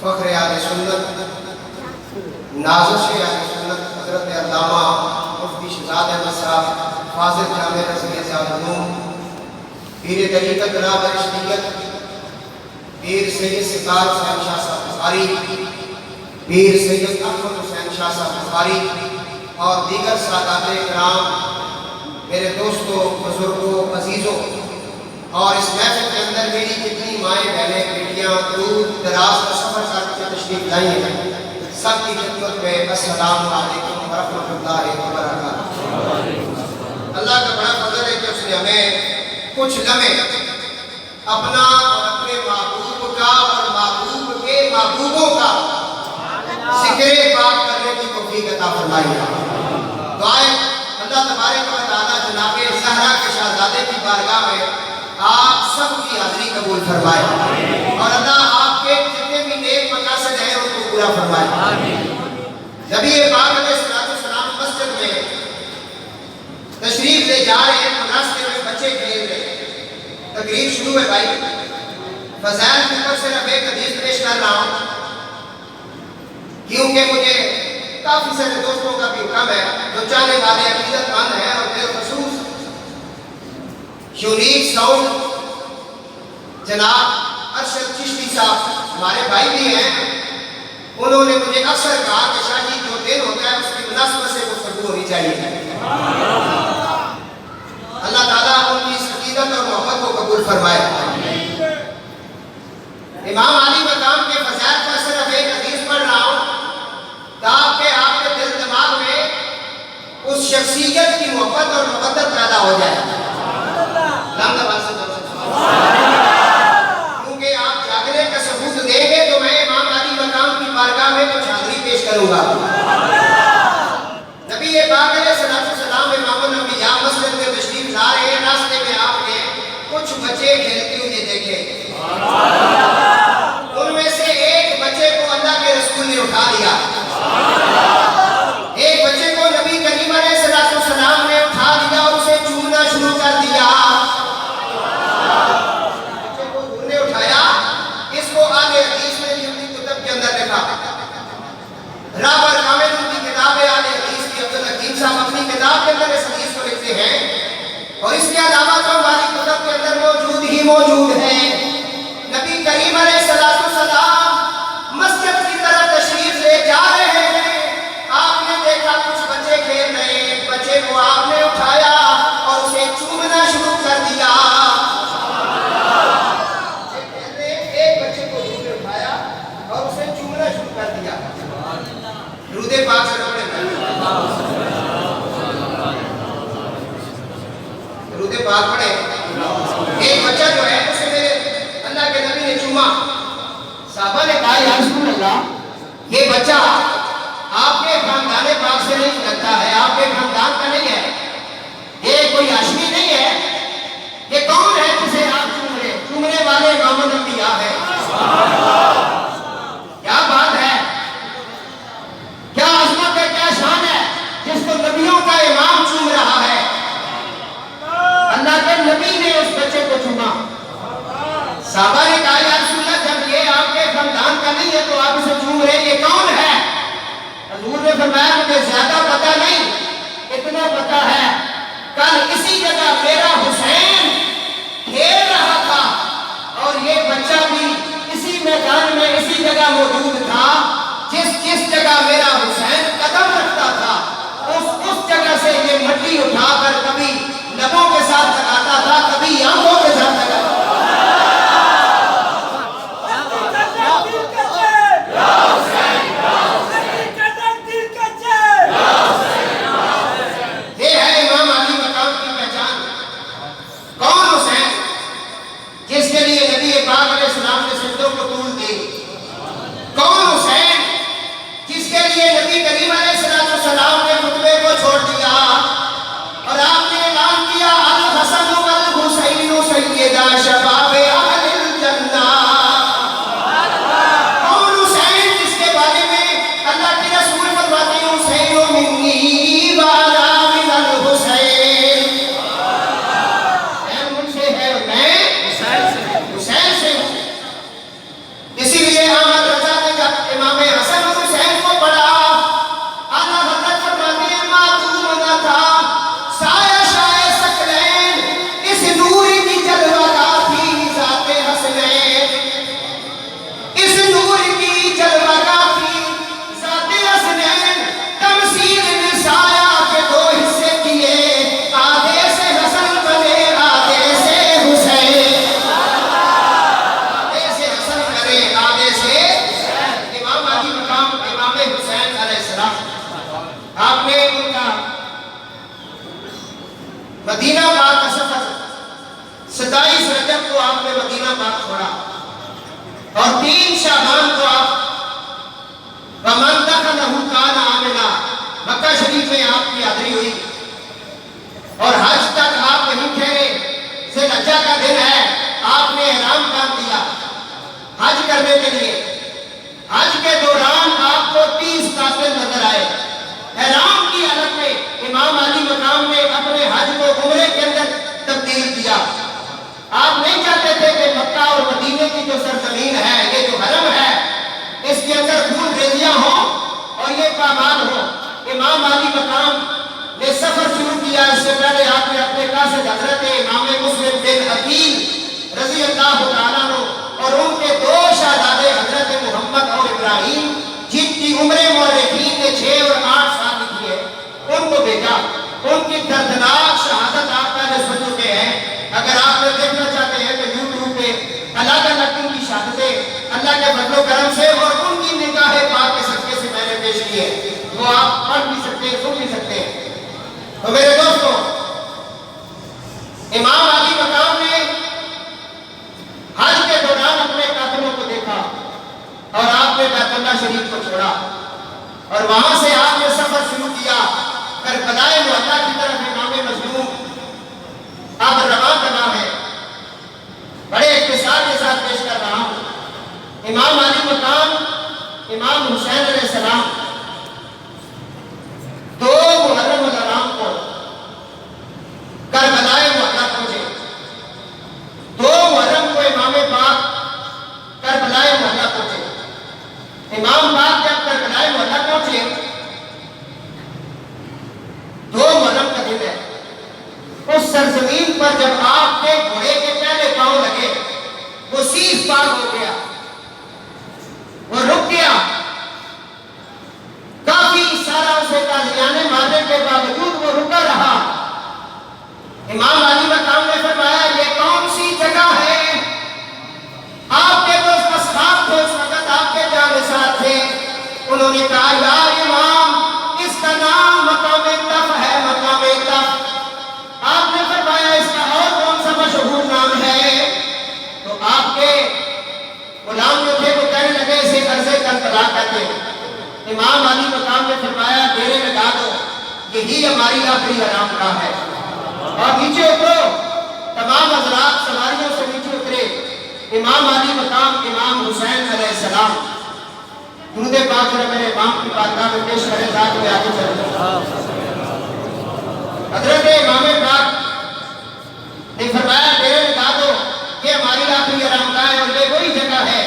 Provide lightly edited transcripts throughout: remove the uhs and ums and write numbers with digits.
فخر اہل سنت نازش اہل سنت حضرت علامہ مفتی شہزاد احمد صاحب فاضل جامع رضویہ زادنون پیر طریقت راہ رشدیت پیر سید ستار حسین شاہ صاحب بخاری پیر سید احمد حسین شاہ صاحب بخاری اور دیگر سادات کرام، میرے دوستوں، بزرگوں، عزیزوں، اور اس محفل کے اندر میری کتنی مائیں بہنیں بیٹیاں دور دراز کا سفر کر کے تشریف لائی ہیں، سب کی خدمت میں السلام علیکم ورحمۃ اللہ وبرکاتہ۔ اللہ کا بڑا فضل ہے کہ اس نے ہمیں کچھ لمحے اپنا اور اپنے محبوب کا اور محبوب کے محبوبوں کا ذکر پاک کرنے کی توفیق عطا فرمائی ہے۔ دعائیں اللہ تبارک و تعالیٰ جناب زہرا کے شہزادے کی بارگاہ میں آپ سب کی حاضری قبول فرمائے اور اللہ آپ کے جتنے بھی نیک مقاصد ہیں ان کو پورا فرمائے۔ نبی پاک علیہ السلام مسجد میں تشریف لے جا رہے ہیں، راستے میں بچے کھیل رہے ہیں، تقریر شروع ہے بھائی، فضائل کے اوپر صرف ایک حدیث پیش کر رہا ہوں کیونکہ مجھے کافی سارے دوستوں کا بھی حکم ہے جو چاہنے والے عقیدت مند ہیں اور بالخصوص یونیک ساؤنڈ جناب ارشد چشتی صاحب ہمارے بھائی بھی ہیں، انہوں نے مجھے اکثر کہا کہ شاہ جی جو دن ہوتا ہے اس کی مناسبت سے گفتگو ہونی چاہیے۔ اللہ تعالیٰ ان کی اس عقیدت اور محبت کو قبول فرمائے۔ امام علی مقام کے فضائل پر صرف ایک حدیث پڑھ رہا ہوں تاکہ آپ کے دل دماغ میں اس شخصیت کی محبت اور محبت پیدا ہو جائے۔ کیونکہ آپ جاگنے کا ثبوت دیں گے تو میں امام علی مقام کی بارگاہ میں کچھ حاضری پیش کروں گا۔ نبی پاک علیہ السلام امام الانبیاء مسجد میں تشریف لا رہے ہیں، راستے میں آپ نے کچھ بچے کھیلتے ہوئے دیکھے، ان میں سے ایک بچے کو اللہ کے رسول نے اٹھا لیا، ایک بچے کو نبی کریم علیہ السلام نے اٹھا لیا اور اسے چومنا شروع کر دیا۔ بچے کو انہوں نے اٹھایا، اس کو آل حدیث میں بھی اپنی کتب کے اندر لکھا، رابر کامل ان کی کتاب ہے آل حدیث کی، عبدالحکیم صاحب اپنی کتاب کے اندر اس حدیث کو لکھتے ہیں، اور اس کے علاوہ تو ہماری کتب کے اندر موجود ہی موجود ہے۔ نبی کریم علیہ السلام مسجد کی طرف تشریف لے جا رہے ہیں، آپ نے دیکھا کچھ بچے کھیل رہے ہیں، ایک بچے کو آپ نے اٹھایا اور اسے چومنا شروع کر دیا۔ ایک بچے کو اٹھایا اور اسے چومنا شروع کر دیا۔ درود پاک سے درود پاک پڑھے۔ ایک بچہ جو ہے اسے میرے اللہ کے نبی نے چوما، صحابہ نے کہا یا رسول اللہ یہ بچہ آپ کے خاندان پاک سے نہیں لگتا ہے، آپ کے خاندان کا نہیں ہے، یہ کوئی ہاشمی نہیں ہے، یہ کون ہے جسے آپ چوم رہے؟ چومنے والے امام الانبیاء ہے۔ کیا بات ہے، کیا عظمت ہے، کیا شان ہے جس کو نبیوں کا امام چوم رہا ہے۔ اللہ کے نبی نے اس بچے کو چوما۔ صحابہ نے کہا یا رسول اللہ جب یہ آپ کے خاندان کا نہیں ہے تو آپ اسے چوم رہے، یہ کون ہے؟ حضور نے فرمایا مجھے زیادہ پتہ نہیں، اتنا پتہ ہے کل اسی جگہ میرا حسین کھیل رہا تھا اور یہ بچہ بھی اسی میدان میں اسی جگہ موجود تھا، جس جگہ میرا حسین قدم رکھتا تھا اس جگہ سے یہ مٹی اٹھا کر کبھی لبوں کے ساتھ لگاتا تھا، کبھی آنکھوں کے ساتھ لگاتا تھا۔ السلام نے خطبے کو چھوڑ دیا اور آپ نے اعلان کیا الحسن نے مدینہ پاک چھوڑا اور 3 شعبان کو آپ وَمَنْ دَخَلَهُ كَانَ آمِنًا مکہ شریف میں آپ کی حاضری ہوئی اور حج تک آپ نہیں ٹھہرے. ذی الحجہ کا دن ہے، آپ نے احرام باندھ دیا حج کرنے کے لیے. حج کے دوران آپ کو 30 قاتل نظر آئے. احرام کی حالت میں امام علی مقام نے اپنے حج کو عمرے کے اندر تبدیل کیا. آپ نہیں چاہتے تھے کہ مکہ اور مدینے کی جو سرزمین ہے، یہ جو حرم ہے، اس کے اندر خون ریزیاں ہوں اور یہ پامال ہوں. امام علی مقام نے سفر شروع کیا. اس سے پہلے آپ نے اپنے قاصد حضرت امام مسلم بن عقیل رضی اللہ تعالیٰ عنہ اور ان کے 2 شہزادے حضرت محمد اور ابراہیم، جن کی عمر مورخین نے 6 اور 8 سال لکھی ہے، ان کو بھیجا. ان کی دردناک شہادت آپ پہلے سن چکے ہیں. اگر آپ نے دیکھنا چاہتے ہیں تو یوٹیوب پہ الگ الگ ان کی شہادتیں اللہ کے فضل و کرم سے اور ان کی نگاہ پاک کے صدقے سے میں نے پیش کی ہے. وہ آپ پڑھ بھی سکتے ہیں، سن بھی سکتے ہیں. تو میرے دوستوں، امام علی مقام نے حج کے دوران اپنے قاتلوں کو دیکھا اور آپ نے بیت اللہ شریف کو چھوڑا اور وہاں سے آپ نے سفر شروع کیا کربلائے معلیٰ کی طرف. امام مظلوم اب رواں ہے. بڑے اختصار کے ساتھ پیش کر رہا ہوں. امام علی مقام امام حسین علیہ السلام 2 محرم الحرام کو کربلائے معلیٰ پہنچے. 2 محرم کو امام پاک کربلائے معلیٰ پہنچے. امام پاک جب کربلائے معلیٰ پہنچے، 2 محرم کا دن ہے. اس سرزمین پر جب آپ کے گھوڑے کے پہلے پاؤں لگے، وہ سیز پار ہو گیا، وہ رک گیا. کافی سارا اسے تازیانے مارنے کے باوجود وہ رکا رہا. امام علی مقام نے فرمایا یہ کون سی جگہ ہے؟ آپ کے دوست اصحاب تھے اس وقت، آپ کے جانثار تھے. انہوں نے کہا یا امام اس کا نام مقام تف ہے، مقام تف. آپ نے فرمایا اس کا اور کون سا مشہور نام ہے؟ تو آپ کے غلام جو تھے وہ کہنے لگے اسے عرض کربلا کہتے ہیں. امام علی مقام نے فرمایا ڈیرے لگا دو، یہی ہماری آخری آرام گاہ ہے. اور نیچے اترو. تمام حضرات سواریوں سے نیچے اترے. امام علی مقام امام حسین علیہ السلام درود پاک ذرا میرے امام کی بارگاہ میں پیش کریں. ساتھ میں آگے چلیں. حضرت امام پاک نے فرمایا ڈیرے لگا دو، یہ ہماری آخری آرام گاہ ہے. اور یہ وہی جگہ ہے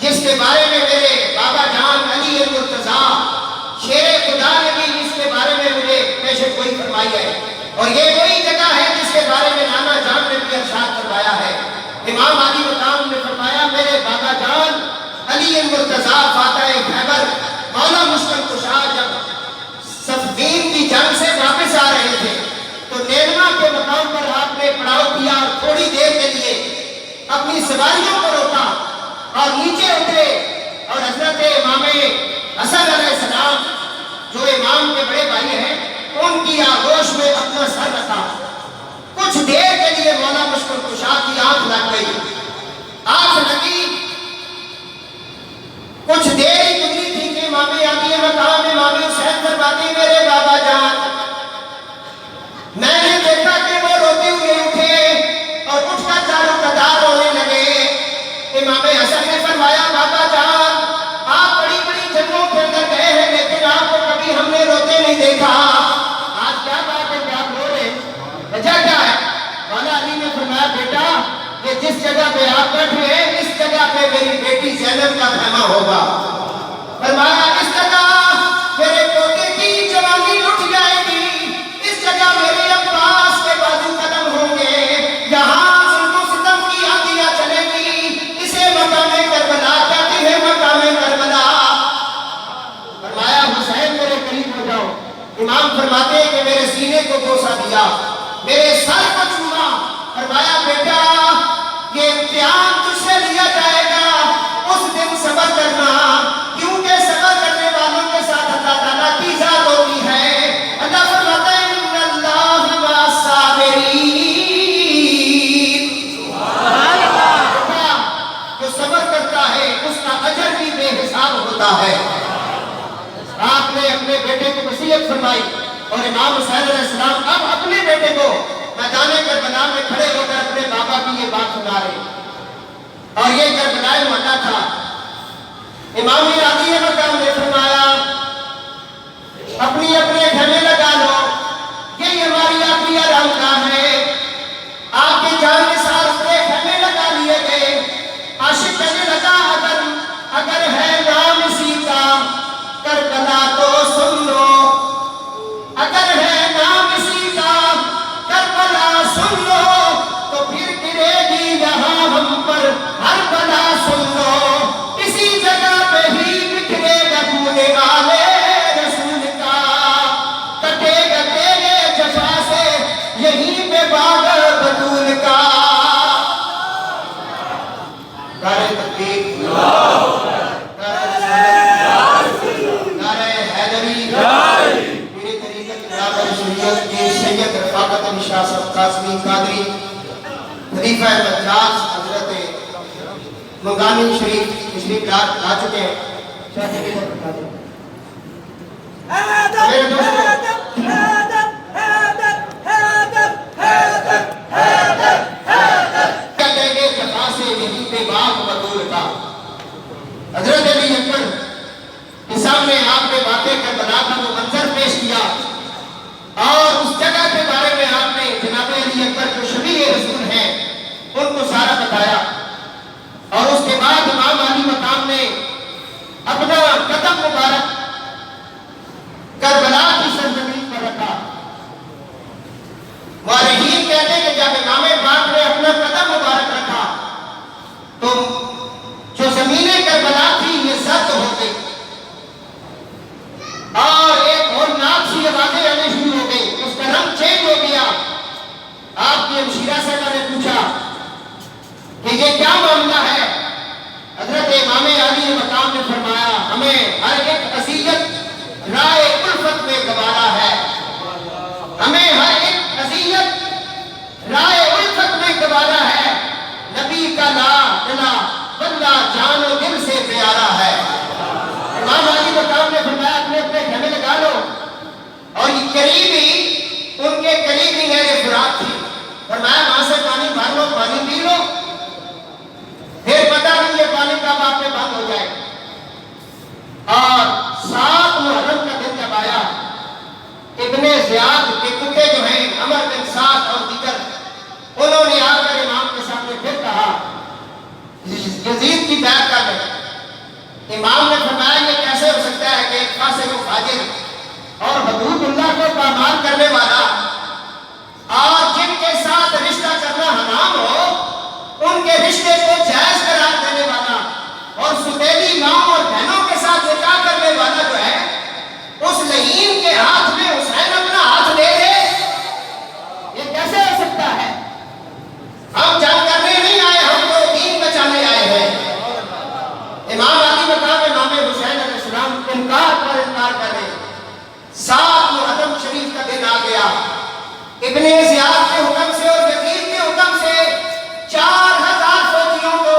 جس کے بارے میں میرے بابا جان علی المرتضیٰ شیر خدا نے بھی اس کے بارے میں مجھے پیش گوئی فرمائی ہے. اور یہ وہی جگہ ہے جس کے بارے میں نانا جان نے بھی ارشاد فرمایا ہے. امام علی مقام نے فرمایا میرے بابا جان علی المرتضیٰ فاتح خیبر مولا مشکل کشا جب صفین کی جنگ سے واپس آ رہے تھے تو نینوا کے مقام پر آپ نے پڑاؤ کیا اور تھوڑی دیر کے لیے اپنی سواریوں کو روکا اور نیچے اترے. اور حضرت امام حسن علیہ السلام جو امام کے بڑے بھائی ہیں، ان کی آغوش میں اپنا سر رکھا. کچھ دیر کے لیے مولا مشکل کشا کی آنکھ لگ گئی. آنکھ لگی، کچھ دیر ہی گزری تھی کہ امام علی مقام امام حسین فرماتی میرے بابا جان میں نے دیکھا کہ وہ روتے ہوئے اٹھے اور اٹھ کر چاروں قطار رونے لگے. امام حسن نے فرمایا بابا جان آپ بڑی بڑی جنگوں کے اندر گئے ہیں لیکن آپ کو کبھی ہم نے روتے نہیں دیکھا. آج کیا بات ہے کہ آپ رو رہے ہیں؟ وجہ کیا ہے؟ مولا علی نے فرمایا بیٹا یہ جس جگہ پہ آپ بیٹھے ہیں اس جگہ پہ میری بیٹی زینب کا خیمہ ہوگا. فرمایا اس جگہ میرے پوتے کی جوانی اٹھ جائے گی، اس جگہ میرے عباس کے بازو قدم ہوں گے، یہاں ظلم و ستم کی آندیاں چلے گی. اسے مقام کربلا کہتے ہیں، مقام کربلا. فرمایا حسین میرے قریب ہو جاؤ. امام فرماتے ہیں کہ میرے سینے کو بوسہ دیا، میرے سر کو چھوڑا. فرمایا بیٹا یہ امتحان تجھ سے لیا جائے گا، اس دن صبر کرنا، کیونکہ صبر کرنے والوں کے ساتھ اللہ تعالیٰ کی ذات ہوتی ہے. اللہ فرماتا ہے ان اللہ مع الصابرین. سبحان اللہ. کرتا ہے اس کا اجر بھی بے حساب ہوتا ہے۔ آپ نے اپنے بیٹے کو وصیت فرمائی اور امام حسین علیہ السلام اب اپنے بیٹے کو میدان کربلا میں کھڑے ہو کر اپنے بابا کی یہ بات سنا رہے، اور یہ کربلا محلہ تھا۔ امام عالی مقام نے فرمایا اپنی اپنے خیمے لگا لو، یہ ہماری آخری آرام گاہ ہے۔ آپ کی جان نثار اپنے خیمے لگا لیے گئے۔ عاشق کہنے لگا اگر ہے نام اسی کا کربلا تو سن لو، اگر ہے نام اسی کا کربلا سن لو، تو پھر گرے گی یہاں ہم پر ہر بلا سن لو، اسی جگہ پہ ہی بکھرے گا خون آلے رسول کا، کٹے گا تیرے جفا سے یہیں پہ باغ بطول کا۔ نعرہ تکبیر، سید رفاقت علی شاہ صاحب قاسمی قادری خلیفہ مجاز حضرت منگانی شریف تشریف لا چکے ہیں۔ میرے دوستو، کہتے ہیں جفا سے یہیں پہ باغ بطول کا۔ حضرت علی اکبر کے سامنے آپ نے باتیں کربلا کا وہ منظر پیش کیا، اور اس جگہ کے بارے میں آپ نے جناب علی اکبر جو شبیہ رسول ہیں ان کو سارا بتایا، اور اس کے بعد امام علی مقام نے اپنا قدم مبارک کربلا کی سرزمین پر رکھا۔ مورخین کہتے ہیں کہ جب امام پاک نے اپنا قدم مبارک رکھا تو جو زمین کربلا تھی یہ زرد ہو گئی، اور ایک ہولناک سی آوازیں آنے شروع ہو گئی، اس کا رنگ چینج ہو گیا۔ آپ کی ہمشیرہ صاحبہ نے پوچھا کہ یہ کیا معاملہ ہے؟ حضرت امام علی مقام نے فرمایا ہمیں ہر ایک اذیت رائے الفت میں گوارا ہے، ہمیں ہر ایک اذیت رائے الفت میں گوارا ہے، نبی کا لا الہ واللہ جان و دل سے پیارا ہے۔ امام علی مقام نے فرمایا اپنے اپنے خیمے لگا لو، اور یہ قریبی ان کے قریبی نہر فرات تھی، فرمایا وہاں سے پانی بھر لو، پانی پی لو، پھر پتہ نہیں یہ پانی کب آپ میں بند ہو جائے۔ اور 7 محرم کا دن جب آیا، ابن زیاد کے کتے جو ہیں عمر بن سعد اور دیگر، انہوں نے آ کر امام کے سامنے پھر کہا یزید کی بیعت کر لیں۔ امام نے فرمایا یہ کیسے ہو سکتا ہے کہ ایک فاسق و فاجر اور حدود اللہ کو پامال کرنے والا اور جن کے ساتھ رشتہ کرنا حرام ہو ان کے رشتے کو جائز قرار دینے والا اور ستیلی ماں اور بہنوں کے ساتھ نکاح کرنے والا جو ہے اس لعین کے ہاتھ میں حسین اپنا ہاتھ دے دے، یہ کیسے ہو سکتا ہے؟ ہم جنگ کرنے نہیں آئے، ہم تو دین بچانے آئے ہیں۔ امام علی مقام امام حسین علیہ السلام انکار پر انکار کر رہے۔ 7 محرم شریف کا دن آ گیا، ابن زیاد کے حکم سے اور یزید کے حکم سے 4000 فوجیوں کو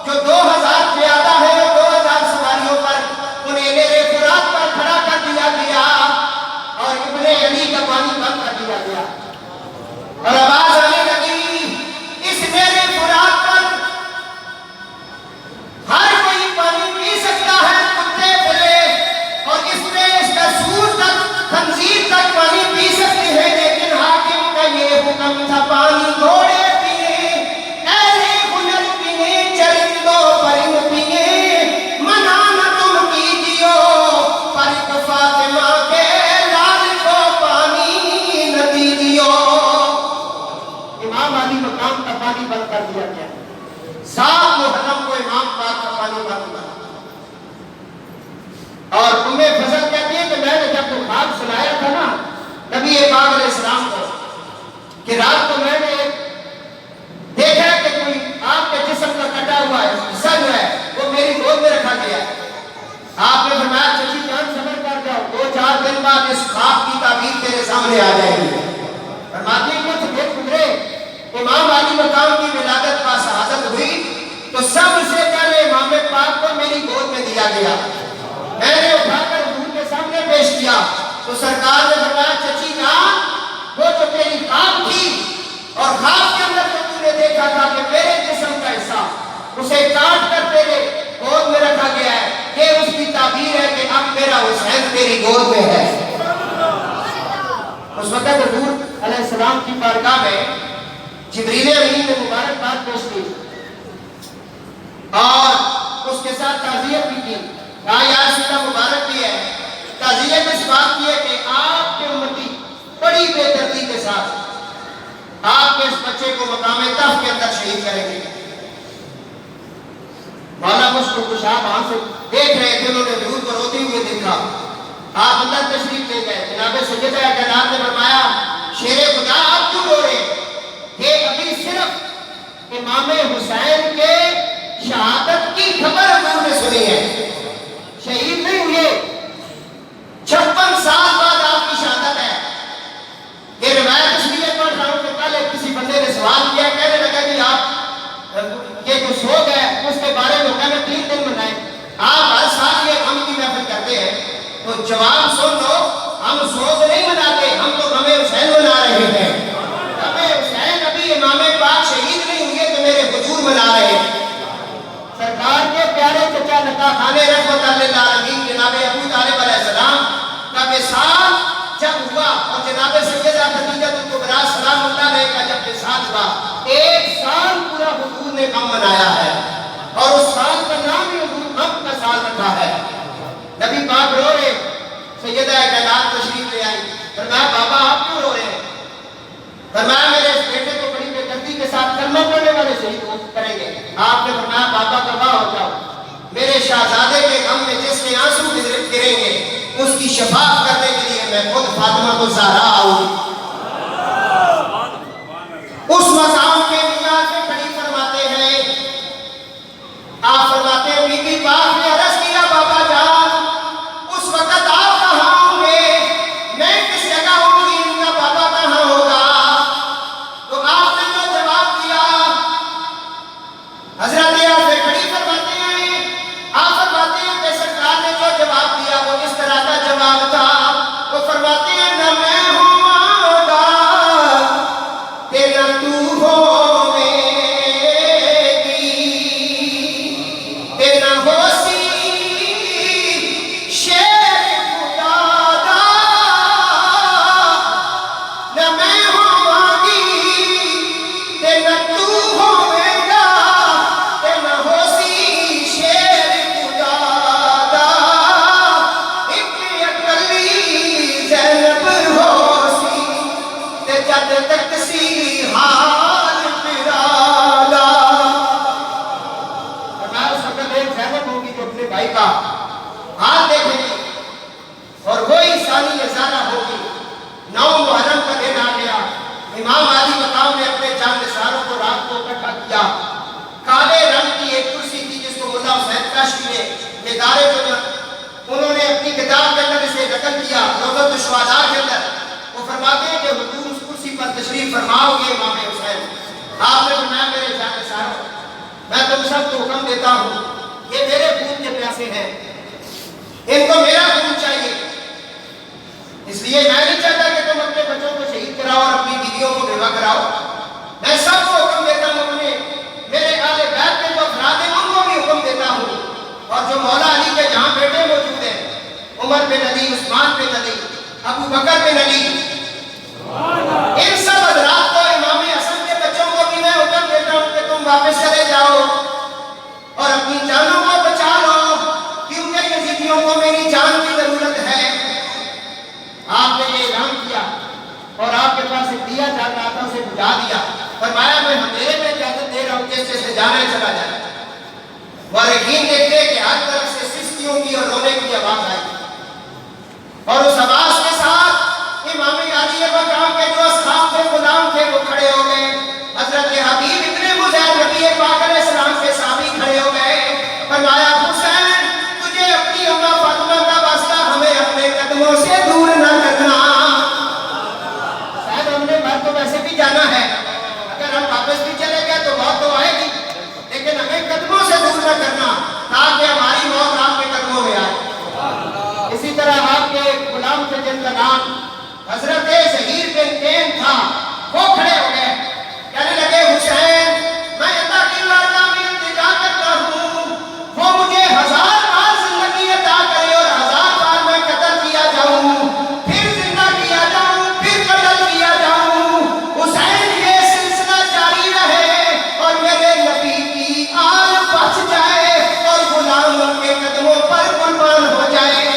جو 2000 پیادہ ہے اور 2000 سواریوں پر انہیں نہر فرات پر کھڑا کر دیا گیا، اور ابن علی کا پانی بند کر دیا گیا، اور آواز آنے لگی اس نہر فرات پر ہر کوئی پانی پی سکتا ہے، کتے بلے اور اس میں اس کا سور تک خنزیر تک پانی پی سکتے ہیں، لیکن حاکم کا یہ حکم تھا پانی گھوڑے پیے، اہل ہنر پیے، چرندوں پرند پیے، منع نہ تم کیجیو، پر ایک فاطمہ کے لال کو پانی نہ دیجیو۔ امام علی مقام کا پانی بند کر دیا گیا۔ 7 محرم کو امام پاک کا پانی بند ہوا، اور فضل کہتی ہے کہ میں نے جب وہ خواب سنایا تھا نا نبی پاک علیہ السلام کو کہ رات کو میں نے دیکھا کہ کوئی آپ کے جسم کا کٹا ہوا حصہ جو ہے وہ میری گود میں رکھا گیا ہے۔ آپ نے فرمایا چچی جان صبر کر جاؤ، 2-4 دن بعد اس خواب کی تعبیر تیرے سامنے آ جائے گی۔ فرماتی ہیں کچھ دن گزرے، امام علی مقام کی ولادت کا شہادت ہوئی تو سب سے پہلے امام سرکار نے فرمایا چچی جان وہ جو تیری خواب تھی اور خواب کے اندر جو تو نے دیکھا تھا کہ میرے جسم کا حصہ اسے کاٹ کر تیرے گود میں رکھا گیا ہے، یہ اس کی تعبیر ہے کہ اب میرا حسین تیری گود میں ہے۔ اس وقت حضور علیہ السلام کی بارگاہ میں جبریل امین نے مبارکباد پیش کی اور اس کے ساتھ تعزیت بھی کی، کہا یا رسول اللہ مبارک بھی ہے، تعزیت اس بات کی ہے کہ آپ کے امتی بڑی بے دردی کے ساتھ آپ کے اس بچے کو مقام طف کے اندر شہید کریں گے۔ مولا مشکل کشاب وہاں سے دیکھ رہے تھے، انہوں نے حضور کو روتے ہوئے دیکھا، آپ اندر تشریف لے گئے، جناب سیدہ کائنات نے فرمایا شیر خدا آپ کیوں رو رہے ہیں؟ یہ ابھی صرف امام حسین کے شہادت کی خبر حضور نے سنی ہے، شہید نہیں ہوئے، 56 سال بعد آپ کی شہادت ہے۔ یہ روایت اس لیے پڑھ رہا ہوں کہ کل کسی بندے نے سوال کیا، کہنے لگا کہ آپ یہ جو سوگ ہے اس کے بارے میں کہنا 3 دن منائیں، آپ ہر سال یہ غم کی محفل کرتے ہیں، تو جواب سن لو، ہم سوگ نہیں مناتے، ہم تو غم حسین منا رہے ہیں۔ غم حسین ابھی امام پاک شہید نہیں ہوئے تو میرے حضور منا رہے ہیں۔ سرکار کے پیارے چچا نکاح خانے رحمت اللہ علیہ جناب ابو طالب علیہ السلام کا وصال جب ہوا اور جناب سیدہ خدیجہ کبریٰ سلام اللہ علیہ کا جب وصال ہوا، 1 سال پورا حضور نے غم منایا ہے اور اس سال کا نام ہی حضور غم کا سال رکھا ہے۔ نبی پاک رو رہے، سیدہ کائنات تشریف لے آئی، فرمایا بابا آپ کیوں رو رہے ہیں؟ فرمایا میرے اس بیٹے کو بڑی بے دردی کے ساتھ کلمہ پڑھنے والے شہید کریں گے۔ آپ نے فرمایا بابا گواہ ہو جاؤ، میرے شہزادے کے غم میں جس نے آنسو گریں گے اس کی شفاعت کرنے کے لیے میں خود فاطمہ کو زہرا آؤں۔ اس مقام کے میعاد میں کھڑی فرماتے ہیں، آپ فرماتے ہیں بی بی پاک نے عرض کیا بابا جان اس وقت آپ کہاں ہوں گے، میں کس جگہ ہوں گی، ان کا بابا کہاں ہوگا؟ تو آپ نے جو جواب دیا، حضرت آپ سے کھڑی فرماتے ہیں، آپ فرماتے ہیں کہ سرکار نے جو جواب دیا وہ اس طرح کا جواب تھا، وہ فرماتے ہیں نہ میں ہوں گا تیرا تو ہو گی، تیرا ہوسی شیر خدا دا، نہ میں ہوں گی تیرا تو ہوئے گا، تیرا ہوسی شیر خدا دا، ایک اکلی زینب ہوسی تے جد تک سی حال پرالا۔ فرمایا اس وقت ایک زینب ہوگی جو اپنے بھائی کا حال دیکھے گی اور وہی ثانی ازارہ ہوگی۔ 9 محرم کا دن آ گیا، امام علی مقام نے اپنے جانثاروں کو رات کو اکٹھا کیا، کالے رنگ کی ایک کرسی تھی جس کو ملا حسین کاشفی نے ادارے جو انہوں نے اپنی کتاب کے اندر اسے نقل کیا روضۃ الشہداء کے اندر، وہ فرماتے ہیں کہ حضور اس کرسی پر تشریف فرماؤ گے امام حسین۔ آپ نے فرمایا میرے جانثاروں میں تم سب کو حکم دیتا ہوں، یہ میرے خون کے پیاسے ہیں، ان کو میرا خون چاہیے، اس لیے میں نہیں چاہتا کہ تم اپنے بچوں کو شہید کراؤ اور اپنی بیویوں کو بیوہ کراؤ، میں سب کو حکم دیتا ہوں، اپنے میرے اہل بیت کے جو افراد ہیں ان کو بھی حکم دیتا ہوں، اور جو مولا علی کے جہاں بیٹے موجود ہیں، عمر بن علی، عثمان بن علی، ابو بکر بن علی، ان سب حضرات کو، امام حسن کے بچوں کو بھی میں حکم دیتا ہوں کہ تم واپس چلے جاؤ اور اپنی جانوں کو بچا لو، کیونکہ یزیدیوں کو میری جان کی ضرورت ہے۔ آپ نے یہ اعلان کیا اور آپ کے پاس ایک دیا جا رہا تھا، اسے بجھا دیا، فرمایا میں اندھیرے میں اجازت دے رہا ہوں جیسے سے جانا ہے چلا جائے۔ مورخین دیکھتے کہ ہر طرف سے سسکیوں کی اور رونے کی آواز آئی اور اس آواز کے ساتھ امام علی مقام کے جو اصحاب تھے، غلام تھے، وہ کھڑے ہو گئے، حضرت حبیب ابن مزید نبی پاک علیہ السلام کے صحابی کھڑے ہو گئے، فرمایا حسین تجھے اپنی اماں فاطمہ کا واسطہ ہمیں اپنے قدموں سے دور نہ کرنا، شاید ہم نے مر تو ویسے بھی جانا ہے، اگر ہم واپس بھی چلے گئے تو موت تو آئے گی، لیکن تھا وہ کھڑے ہو گئے، کہنے لگے حسین میں اللہ کی بارگاہ میں التجا کرتا ہوں وہ مجھے 1000 بار زندگی عطا کرے اور 1000 بار میں قتل کیا جاؤں، پھر زندہ کیا جاؤں، پھر قتل کیا جاؤں، حسین یہ سلسلہ جاری رہے اور میرے نبی کی آل بچ جائے اور غلاموں کے قدموں پر قربان ہو جائے۔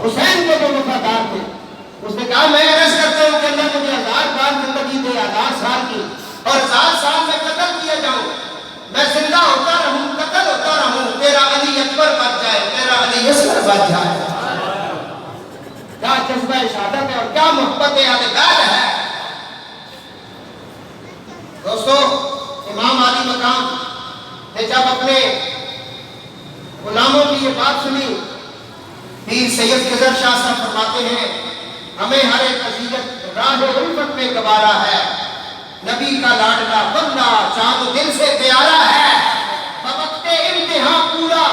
حسین کو جو وفادار تھے اس نے کہا میں عرض کرتا ہوں کہ اللہ مجھے 1000 بار زندگی دے، 1000 سال کی، اور 1000 سال میں قتل کیا جاؤں، میں زندہ ہوتا رہوں، قتل ہوتا رہوں، تیرا علی اکبر بچ جائے، تیرا علی اصغر بچ جائے۔ کیا جذبہ شہادت ہے اور کیا محبت اہل بیت ہے۔ دوستو امام علی مقام نے جب اپنے غلاموں کی یہ بات سنی، پیر سید قدر شاہ صاحب فرماتے ہیں ہمیں ہر ایک عزیزت راہ الفت میں گوارا ہے، نبی کا لاڈلا بندہ چاند دل سے پیارا ہے، بوقت امتحان پورا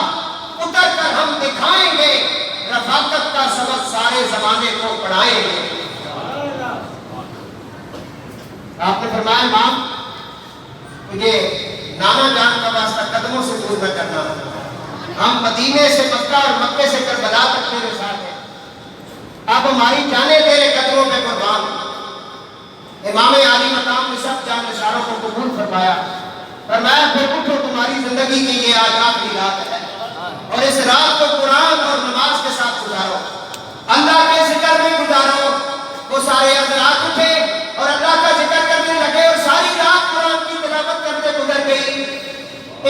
اتر کر ہم دکھائیں گے، رفاقت کا سبق سارے زمانے کو پڑھائیں گے۔ آپ نے فرمایا امام مجھے نانا جان کا واسطہ قدموں سے دور نہ کرنا، ہم مدینے سے مکہ اور مکے سے کربلا تک میرے ساتھ ہیں، اب ہماری جانیں تیرے قدموں پہ قربان۔ امام عالی مقام نے سب جان نثاروں کو قبول فرمایا، فرمایا پھر اٹھو تمہاری زندگی کی یہ آج آخری رات ہے اور اس رات کو قرآن اور نماز کے ساتھ گزارو، اللہ کے ذکر میں گزارو۔ وہ سارے حضرات اٹھے اور اللہ کا ذکر کرنے لگے اور ساری رات قرآن کی تلاوت کرتے گزر گئی۔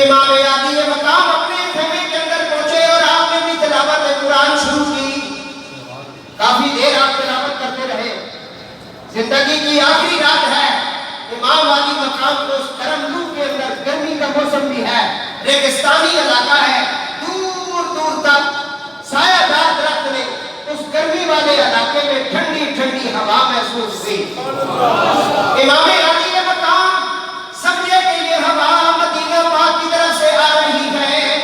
امام عالی مقام اپنے خیمے کے اندر پہنچے اور آپ نے بھی تلاوت قرآن شروع کی، کافی دیر آپ تلاوت کرتے رہے، زندگی کی آخری رات ہے، امام علی مقام کو اس گرم لو کے اندر، گرمی کا موسم بھی ہے، ریگستانی علاقہ ہے، دور دور تک سایہ دار درخت نے اس گرمی والے علاقے میں ٹھنڈی ٹھنڈی ہوا محسوس ہوئی۔ امام علی مقام سمجھے کہ یہ ہوا مدینہ پاک کی طرف سے آ رہی ہے،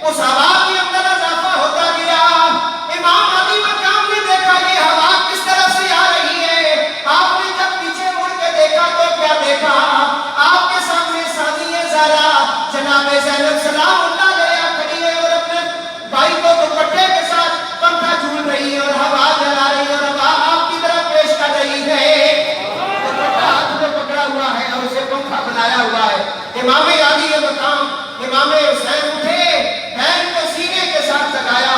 اس ہوا کے اندر اضافہ ہوتا گیا۔ امام علی مقام نے دیکھا یہ ہوا کس طرف سے آ رہی ہے، آپ نے جب پیچھے مڑ کے دیکھا تو کیا دیکھا، آپ کے سامنے ثانیہ زہرا جناب زینب سلام اللہ علیہا کھڑی ہے اور اپنے بھائی کو دوپٹے کے ساتھ پنکھا جھول رہی ہے اور ہوا جلا رہی ہے اور ہوا آپ کی طرف پیش کر رہی ہے، ہاتھ میں پکڑا ہوا ہے اور اسے پنکھا بنایا ہوا ہے۔ امام علی مقام امام حسین اٹھے، بہن کو سینے کے ساتھ لگایا،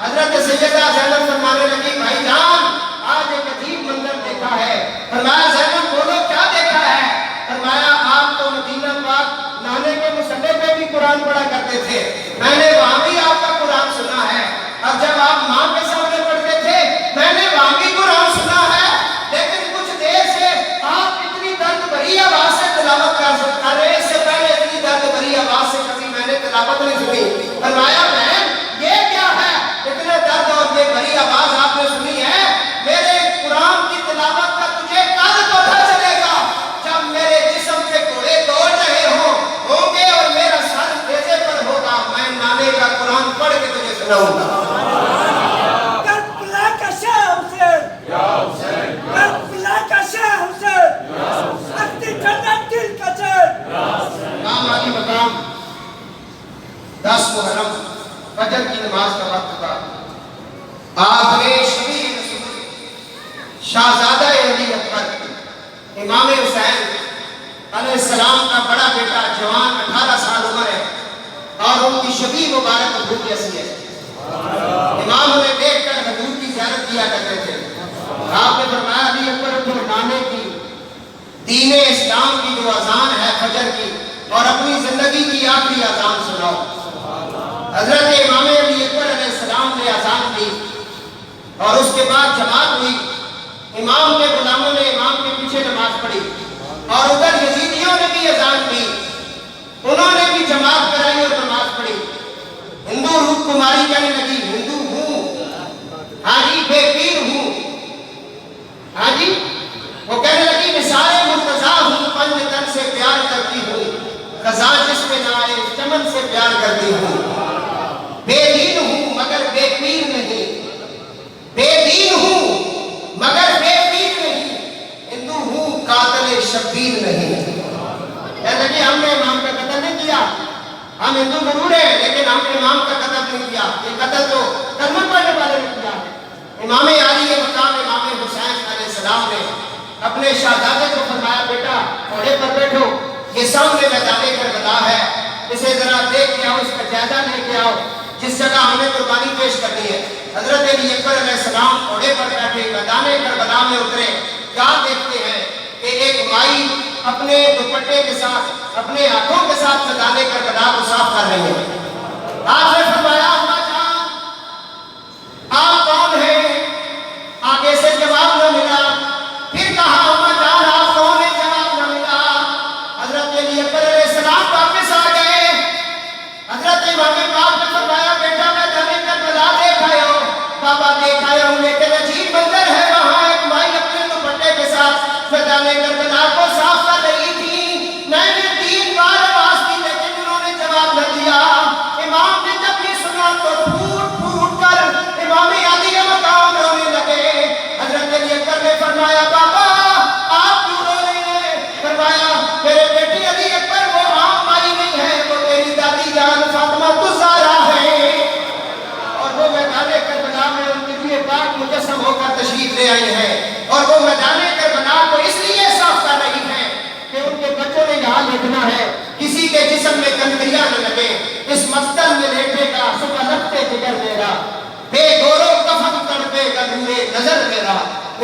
حضرت سیدہ زینب فرمانے لگی بھائی جان آج ایک عجیب منظر دیکھا ہے۔ فرمایا زینب بولو کیا دیکھا ہے؟ فرمایا آپ تو مدینہ پاک نانے کے مصلی پہ بھی قرآن پڑھا کرتے تھے، میں نے وہاں بھی آپ کا قرآن سنا ہے، اور جب آپ ماں کے سامنے پڑھتے تھے میں نے وہاں بھی قرآن سنا ہے، لیکن کچھ دیر سے آپ اتنی درد بھری آواز سے تلاوت کر رہے، اس سے پہلے اتنی درد بھری آواز سے کبھی میں نے تلاوت نہیں سنی۔ فرمایا بہن یہ کیا ہے، اتنے درد اور یہ بھری آواز آپ نے سنی ہے؟ میرے قرآن کی تلاوت کا تجھے کل پتہ چلے گا جب میرے جسم کے گھوڑے دوڑ رہے ہوں گے اور میرا سر نیزے پر ہوگا، میں نانے کا قرآن پڑھ کے تجھے سناؤں گا۔ کربلا کا شاہ حسین، کربلا کا شاہ حسین، اکتی ٹھنڈا دل کا چین۔ امام علی مقام 10 محرم فجر کی نماز کا وقت تھا، آپ نے شبیہ رسول شہزادہ علی اکبر امام حسین علیہ السلام کا بڑا بیٹا جوان 18 سال عمر ہے اور ان کی شبیہ مبارک حضور جیسی ہے، امام انہیں دیکھ کر حضور کی زیارت کیا کرتے تھے۔ آپ نے فرمایا علی اکبر جو نانے کی دین اسلام کی جو اذان ہے فجر کی اور اپنی زندگی کی آخری اذان سناؤ۔ حضرت امام علی اکبر علیہ السلام نے اذان کی، اور اس کے بعد جماعت ہوئی، امام کے غلاموں نے امام کے پیچھے نماز پڑھی، اور ادھر یزیدیوں نے بھی اذان دی، انہوں نے بھی جماعت کرائی اور نماز پڑھی۔ ہندو روپ کماری کہنے لگی ہندو ہوں، ہاں جی بے پیر ہوں، ہاں جی وہ کہنے لگی نثار مرتضیٰ ہوں، پنج تن سے پیار کرتی ہوں، خزاں جس میں نہ آئے چمن سے پیار کرتی ہوں، بے دین ہوں مگر بے پیر نہیں، بے دین ہوں مگر بے پیر نہیں، ہندو ہوں قاتل شبیر نہیں۔ کہنے لگی ہم نے امام کا قتل نہیں کیا، ہم ہندو ضرور ہیں لیکن ہم نے امام کا قتل نہیں کیا، یہ قتل تو کلمہ پڑھنے والے نے کیا ہے۔ امام علی مقام امام حسین علیہ السلام نے اپنے شہزادے کو فرمایا بیٹا گھوڑے پر بیٹھو، یہ سامنے میدان کربلا ہے، اسے ذرا دیکھ کے آؤ، اس کا جائزہ لے کے آؤ جس جگہ ہم نے قربانی پیش کرنی ہے۔ حضرت علی اکبر علیہ السلام گھوڑے پر بیٹھے میدان کربلا میں اترے، کیا دیکھتے ہیں کہ ایک مائی اپنے دوپٹے کے ساتھ اپنے ہاتھوں کے ساتھ میدان کربلا کو صاف کر رہی ہے۔ آپ نے فرمایا اماں جان آپ کون ہیں؟ آگے سے جواب نہ ملا، پھر کہا اماں جان آپ کون ہیں؟ جواب نہ ملا۔ حضرت علی اکبر علیہ السلام واپس آ گئے، حضرت امام پاک نے فرمایا بیٹا میدان کربلا دیکھ آئے ہو؟ بابا دیکھ آیا ہوں لیکن عجیب منظر ہے، وہاں ایک مائی اپنے دوپٹے کے ساتھ میدان کربلا کو صاف کر رہی تھی، میں نے 3 بار آواز دی لیکن انہوں نے جواب نہ دیا۔ امام نے جب یہ سنا تو پھوٹ پھوٹ کر امام علی مقام رونے لگے۔ حضرت علی اکبر نے فرمایا بابا آپ کیوں رو رہے ہیں؟ فرمایا میرے بیٹی علی اکبر وہ عام مائی نہیں ہے، وہ تیری دادی جان فاطمہ الزہرا ہے، اور وہ میدان کربلا میں ان کے لیے پاک مجسم ہو کر تشریف لے آئی ہیں، اور وہ میدان کربلا کو اس لیے صاف کر رہی ہیں کہ ان کے بچوں نے یہاں لکھنا ہے کسی کے جسم میں کنکریاں نہ لگے، اس مقتل میں لیٹے گا صبح لگتے جگر میرا، بے گورو کفن تڑپے گا نورے نظر میرا۔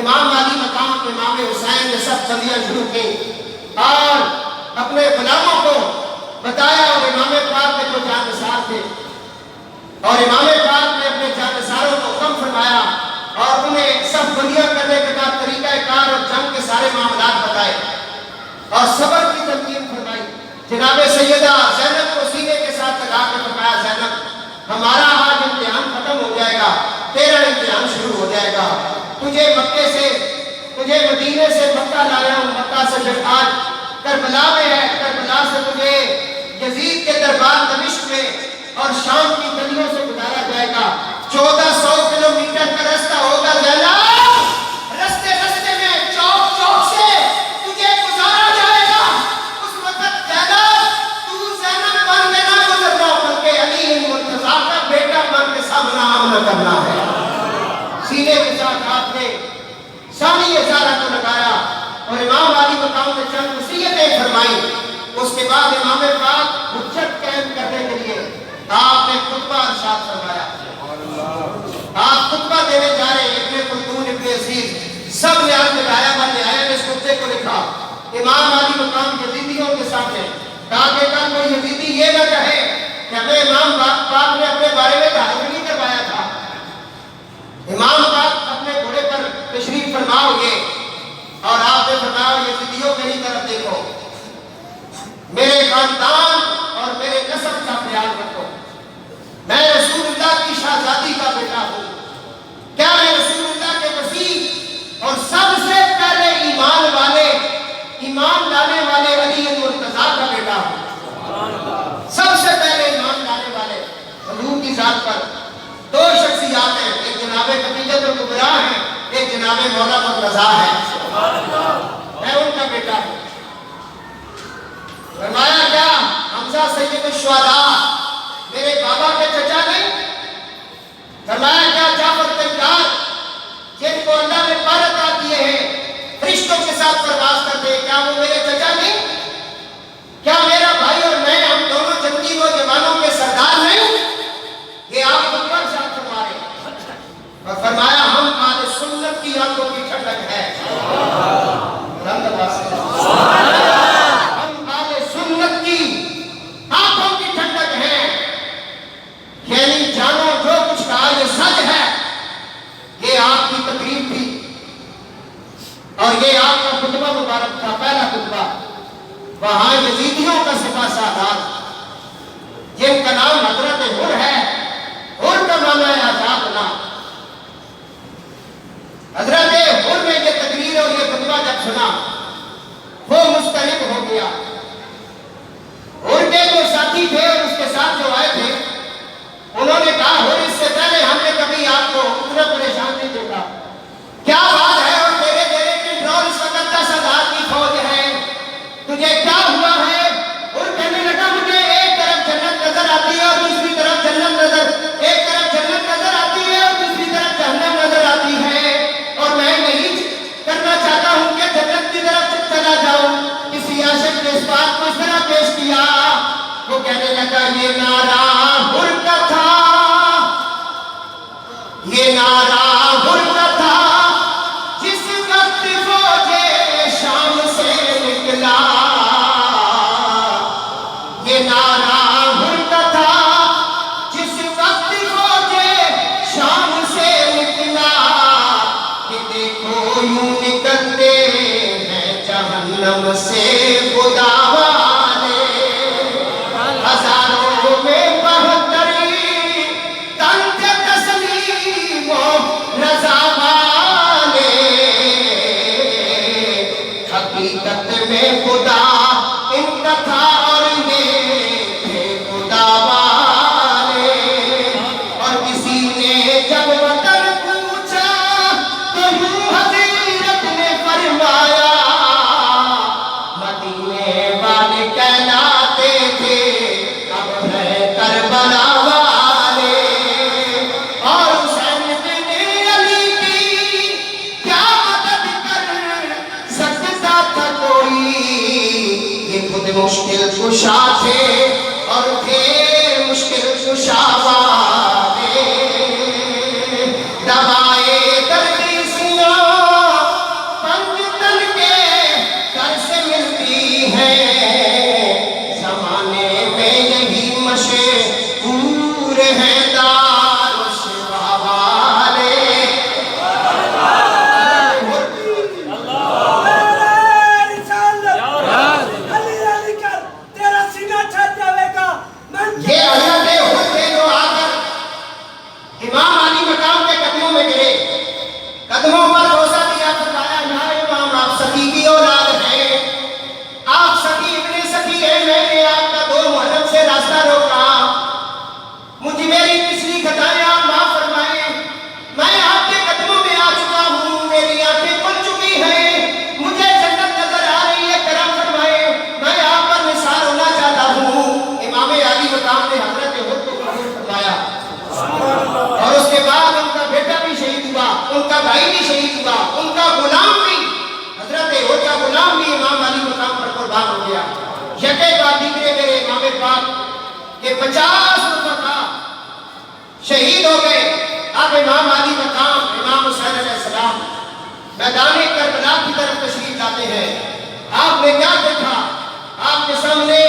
امام علی مقام امام حسین نے سب بندیاں شروع کی اور اپنے غلاموں کو بتایا، اور امام پاک کے جو جانثار تھے اور امام پاک نے اپنے جانثاروں کو حکم فرمایا اور انہیں سب بندیاں کرنے کے بعد طریقہ کار اور جنگ کے سارے معاملات بتائے اور صبر کی تلقین فرمائی۔ جناب سیدہ زینب کو سینے کے ساتھ لگا کر فرمایا زینب ہمارا آج امتحان ختم ہو جائے گا، تیرا امتحان شروع ہو جائے گا، تجھے مدینے سے مکہ لایا ہوں، مکہ سے جب آج کربلا میں ہے، کربلا سے تجھے یزید کے دربار دمشق میں اور شام کی گلیوں سے گزارا جائے گا، 1400 کلومیٹر کا راستہ ہوگا زینب، رستے رستے میں چوک چوک سے تجھے گزارا جائے گا، اس وقت زینب تو زینب بن کے نہ گزرنا بلکہ علی مرتضیٰ کا بیٹا بن کے سامنا آمنا کرنا ہے۔ سینے کے ساتھ ہاتھ میں سانی ازارہ کو لگایا اور امام علی مقام نے چند وصیتیں فرمائی۔ اس کے بعد امام پاک حجت قائم کرنے کے لیے آپ نے خطبہ ارشاد فرمایا، آپ خطبہ دینے جا رہے ہیں، ابن خلدون ابن عزیز سب نے آج لگایا، میں نے آیا نے اس خطبے کو لکھا امام علی مقام یزیدیوں کے سامنے، کہا کہ کل کوئی یزیدی یہ نہ کہے کہ ہمیں امام پاک نے اپنے بارے میں تعریف نہیں کروایا تھا۔ امام پاک اپنے گھوڑے پر تشریف فرما ہوئے اور آپ نے فرمایا یزیدیوں میری طرف دیکھو، میرے خاندان اور میرے نسب کا خیال رکھو، میں رسول اللہ کی شہزادی کا بیٹا ہوں، کیا میں رسول اللہ کے وسیع اور سب سے پہلے ایمان لانے والے علی مرتضیٰ کا بیٹا ہوں، سب سے پہلے ایمان لانے والے حضور کی ذات پر 2 شخصیات ہیں، ایک جناب خدیجہ الکبریٰ ہیں، ایک جناب مولا مرتضیٰ ہے، میں ان کا بیٹا ہوں۔ فرمایا کیا حمزہ سید الشہداء میرے بابا کے چچا نہیں؟ فرمایا کیا جعفر طیار جن کو اللہ نے پر عطا کیے ہیں، فرشتوں کے ساتھ پرواز کرتے ہیں، کیا وہ میرے چچا نہیں؟ کیا میرا بھائی اور میں ہم دونوں جنگی نوجوانوں کے سردار نہیں؟ یہ آپ خطبہ ارشاد فرما رہے ہیں اور فرمایا ہم آل سنت کی آنکھوں کی ٹھنڈک ہے، ہم آل سنت کی آنکھوں کی ٹھنڈک ہے، یعنی جانو جو کچھ کہا یہ سچ ہے، وہاں یزیدیوں کا سپہ سالار جن کا نام حضرت حر ہے، حر کا معنی ہے آزاد نام، حضرت حر نے یہ تقریر اور یہ خطبہ جب سنا وہ مسترب ہو گیا۔ حر کے جو ساتھی تھے اور اس کے ساتھ جو آئے تھے انہوں نے کہا حر اس سے پہلے ہم نے کبھی آپ کو اتنا پریشان نہیں دیکھا، کیا بات ہے اور تیرے کنٹرول اس وقت 10,000 کی فوج ہے، تجھے کیا ہوا ہے؟ اور کہنے لگا مجھے ایک طرف جنت نظر آتی ہے اور دوسری طرف ایک طرف جنت نظر آتی ہے اور دوسری طرف جہنم نظر آتی ہے، اور میں یہی کرنا چاہتا ہوں کہ جنت کی طرف چلا جاؤں۔ کسی عاشق نے اس بات کو اس طرح پیش کیا، وہ کہنے لگا یہ نعرہ حر کا تھا، یہ نعرہ حر کا تھا، جس وقت فوج شام سے نکلا، یہ نعرہ حر کا تھا، جس وقت فوج شام سے نکلا، کہ دیکھو یوں نکلتے ہیں جہنم سے خدا والے، ہزاروں میں بہتری تن تھے تسلیم و رضا والے، حقیقت میں خدا ان کا تھا اور یہ تھے خدا والے۔ اور کسی نے جب وطن پوچھا تو یوں حضرت نے فرمایا، مدینے والے کہلاتے تھے اب ہے کربلا والے، اور حسین بن علی کی کیا مدد کر سکتا تھا کوئی، یہ خود مشکل کشا تھے اور تھے مشکل کشا والے، دوائے درد سیاں پنج تن کے در سے ملتی ہے، زمانے میں یہی مشہور ہیں دار و شفا والے۔ میرے رسالت علی علی کر تیرا سینہ چھٹ جاوے گا۔ یہ حضرت حر تھے جو آ کر امام علی مقام کے قدموں میں گرے، قدموں پر بوسہ دیا، فرمایا یا امام آپ سخی کی اولاد ہیں، آپ سخی ابن سخی ہیں، میں نے آپ کا 2 محرم سے راستہ روکا، مجھے میری پچھلی خطائیں آپ معاف فرمائیں، میں آپ کے قدموں میں آ چکا ہوں، میری آنکھیں کھل چکی ہیں، مجھے جنت نظر آ رہی ہے، کرم فرمائیں، میں آپ پر نثار ہونا چاہتا ہوں۔ امام علی مقام نے حضرت حر کو قبول فرمایا، اور اس کے بعد ان کا بیٹا بھی شہید ہوا، ان کا بھائی بھی شہید ہوا، ان کا غلام بھی، حضرت حر کا غلام بھی امام علی مقام پر قربان ہو گیا۔ یکے بعد دیگرے میرے امام پاک کہ 50 رفقا شہید ہو گئے۔ اب امام علی مقام امام حسین علیہ السلام میدان کربلا کی طرف تشریف لاتے ہیں۔ آپ نے کیا دیکھا؟ آپ کے سامنے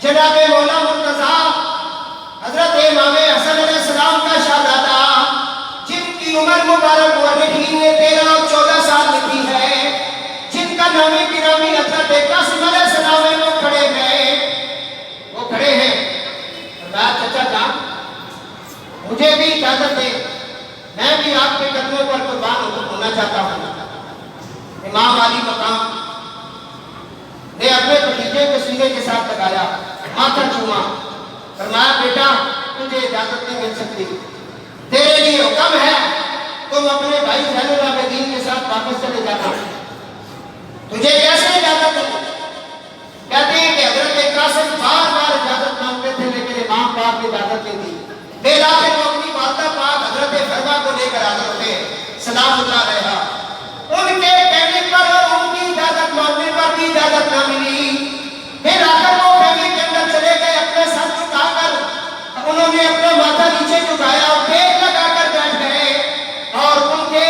جناب مولا مرتضیٰ حضرت امام حسن علیہ السلام کا شہزادہ، جن کی عمر مبارک مورخین نے 13 اور 14 سال لکھی ہے، جن کا نام گرامی حضرت قاسم علیہ السلام ہے، وہ کھڑے ہیں۔ فرمایا چچا جان مجھے بھی اجازت دے، میں بھی آپ کے قدموں پر قربان ہونا چاہتا ہوں۔ امام علی مقام نے اپنے بھتیجے کو سینے کے ساتھ لگایا، ماتھا چوما، فرمایا بیٹا تجھے اجازت نہیں مل سکتی، تیرے لیے حکم ہے تم اپنے بھائی زین العابدین کے ساتھ واپس چلے جانا۔ تجھے کیسے اجازت دی؟ کہتے ہیں کہ حضرت قاسم بار بار اجازت مانگتے تھے لیکن امام پاک نے اجازت نہیں دی۔ پھر آخر وہ اپنی والدہ پاک حضرت فرما کو لے کر حاضر ہوتے سلام اللہ علیہا، ان کے کہنے پر اور ان کی اجازت مانگنے پر بھی اجازت نہ ملی۔ پھر آخر وہ خیمے کے اندر چلے گئے، اپنے سر جھکا کر انہوں نے اپنا ماتھا نیچے جھکایا اور ٹیک لگا کر بیٹھ گئے، اور ان کے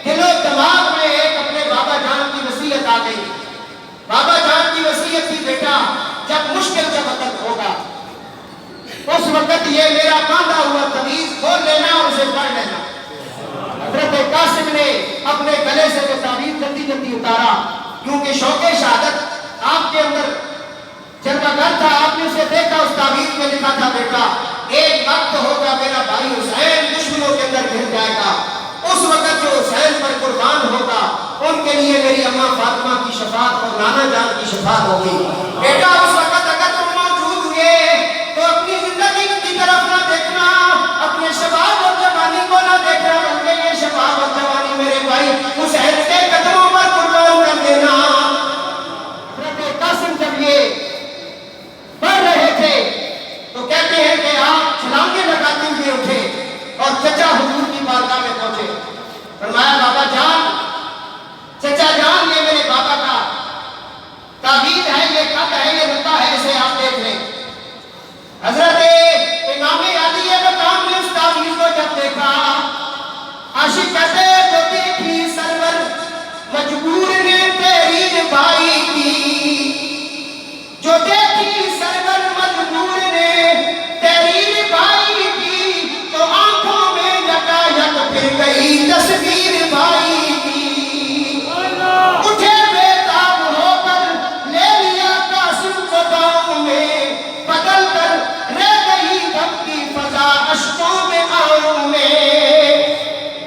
دل و دماغ میں ایک اپنے بابا جان کی وصیت آ گئی۔ بابا جان کی وصیت تھی بیٹا جب مشکل کا وقت ہوگا اس وقت یہ میرا باندھا ہوا تعویذ کھول لینا اور اسے پڑھ لینا۔ حضرت قاسم نے اپنے گلے سے وہ تعویذ جلدی جلدی اتارا، کیونکہ شوق شہادت آپ کے اندر جلوہ گر تھا. آپ نے اسے دیکھا، اس تعویذ میں لکھا تھا بیٹا ایک وقت ہوگا میرا بھائی حسین دشمنوں کے اندر گر جائے گا، اس وقت جو حسین پر قربان ہوگا ان کے لیے میری اماں فاطمہ کی شفاعت اور نانا جان کی شفاعت ہوگی. بیٹا اس وقت اگر تم موجود ہوئے تو اپنی زندگی کی طرف نہ دیکھنا، اپنے شباب اور جوانی کو نہ دیکھنا، بلکہ یہ شباب اور جوانی میرے بھائی حسین کے قدموں پر قربان کر دینا. حضرت قاسم جب یہ پڑھ رہے تھے تو کہتے ہیں کہ آپ چھلانگیں لگاتے ہوئے اٹھے اور چچا حضور کی بارگاہ میں پہنچے. فرمایا بابا جان، چچا جان، یہ میرے بابا کا تعویذ ہے، یہ خط ہے، یہ لکھا ہے، اسے آپ دیکھ لیں. حضرت امام علی مقام نے اس تعویذ کو جب دیکھا، عاشق کہتے جو دیکھی سرور مجبور نے تیری ربائی کی، جو دیکھی سرور مجبور نے تیری ربائی کی، تو آنکھوں میں یکا یک پھر گئی تصویر بھائی کی. اٹھے بے تاب ہو کر لے لیا قاسم کو داؤں میں، بدل کر رہ گئی غم کی فضا اشکوں میں آؤں میں.